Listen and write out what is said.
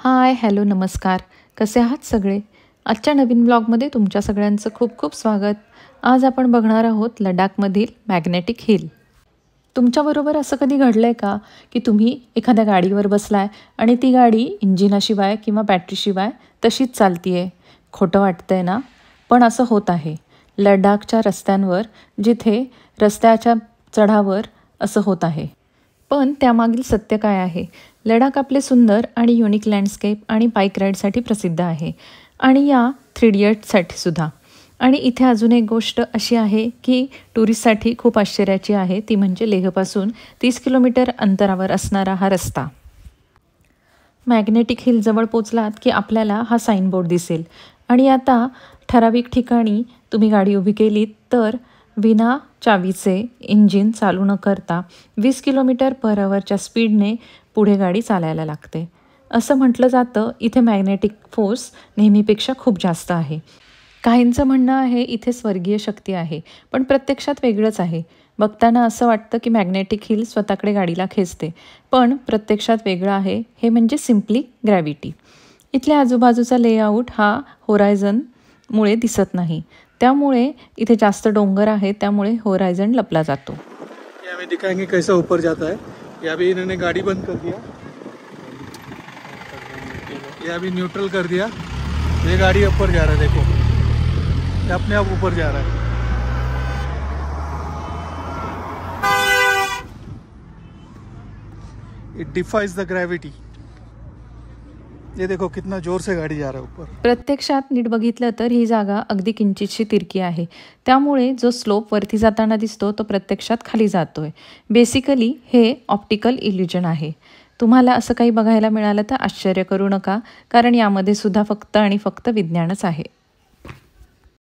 हाय, hello, नमस्कार. कसे आहात सगळे? आजच्या नवीन ब्लॉगमध्ये तुमच्या सगळ्यांचं खूप खूप स्वागत. आज आपण बघणार आहोत लडाखमधील मॅग्नेटिक हिल. तुमच्याबरोबर असं कधी घडलं आहे का की तुम्ही एखाद्या गाडीवर बसलाय आणि ती गाडी इंजिनाशिवाय किंवा बॅटरीशिवाय तशीच चालती आहे? खोटं वाटतंय ना? पण असं होत आहे. लडाखच्या रस्त्यांवर, जिथे रस्त्याच्या चढावर असं होत आहे. पण त्यामागील सत्य काय आहे? लडाख आपले सुंदर आणि युनिक लँडस्केप आणि बाईक राईडसाठी प्रसिद्ध आहे, आणि या 3 इडियट्ससाठी सुद्धा. आणि इथे अजून एक गोष्ट अशी आहे की टुरिस्टसाठी खूप आश्चर्याची आहे, ती म्हणजे लेहपासून 30 किलोमीटर अंतरावर असणारा हा रस्ता. मॅग्नेटिक हिल जवळ पोचलात की आपल्याला हा साईनबोर्ड दिसेल, आणि आता ठराविक ठिकाणी तुम्ही गाडी उभी केलीत तर विना चावीचे इंजिन चालू न करता 20 किलोमीटर पर अवरच्या स्पीडने पुढे गाडी चालायला लागते. असं म्हटलं जातं इथे मॅग्नेटिक फोर्स नेहमीपेक्षा खूप जास्त आहे. काहींचं म्हणणं आहे इथे स्वर्गीय शक्ती आहे, पण प्रत्यक्षात वेगळंच आहे. बघताना असं वाटतं की मॅग्नेटिक हिल स्वतःकडे गाडीला खेचते, पण प्रत्यक्षात वेगळं आहे. हे म्हणजे सिम्पली ग्रॅव्हिटी. इथल्या आजूबाजूचा लेआउट हा होरायझनमुळे दिसत नाही, त्यामुळे इथे जास्त डोंगर आहे, त्यामुळे होरायझन लपला जातो. हमें दिखाएंगे कैसा ऊपर जाता है. ये अभी इन्होंने गाड़ी बंद कर दिया, ये अभी न्यूट्रल कर दिया. ये गाड़ी ऊपर जा रहा है, देखो ये अपने आप ऊपर जा रहा है. It defies the gravity. ये देखो कितना जोर से गाड़ी जा रहा है ऊपर. प्रत्यक्षात नीट बघितलं तर ही जागा अगदी किंचितशी तिरकी आहे, त्यामुळे जो स्लोप वरती जाताना दिसतो तो प्रत्यक्षात खाली जातोय. बेसिकली हे ऑप्टिकल इल्युजन आहे. तुम्हाला असं काही बघायला मिळालं तर आश्चर्य करू नका, कारण यामध्ये सुद्धा फक्त आणि फक्त विज्ञानच आहे.